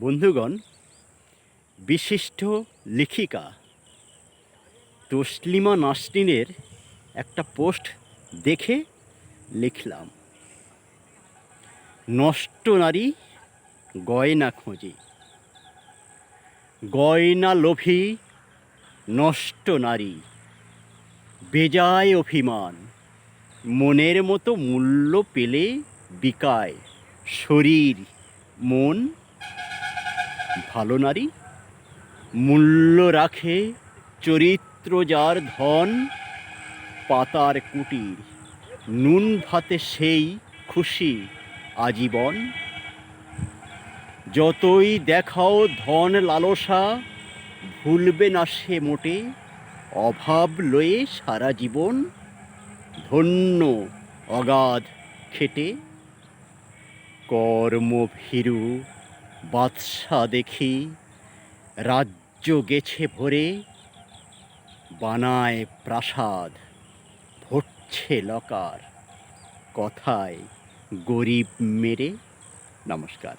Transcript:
বন্ধুগণ, বিশিষ্ট লেখিকা তসলিমা নাসরিনের একটা পোস্ট দেখে লিখলাম, নষ্ট নারী গয়না খোঁজে। গয়না লোভী নষ্ট নারী, বেজায় অভিমান, মনের মতো মূল্য পেলে বিকায় শরীর মন। ভালো নারী মূল্য রাখে চরিত্র যার ধন, পাতার কুটির নুন ভাতে সেই খুশি আজীবন। যতই দেখাও ধন লালসা, ভুলবে না সে মোটে অভাব লয়ে সারা জীবন। ধন্য অগাধ খেটে, কর্মভীরু বাদশা দেখি রাজ্য গেছে ভরে, বানায় প্রাসাদ ভরছে লকার, কথায় গরিব মেরে। নমস্কার।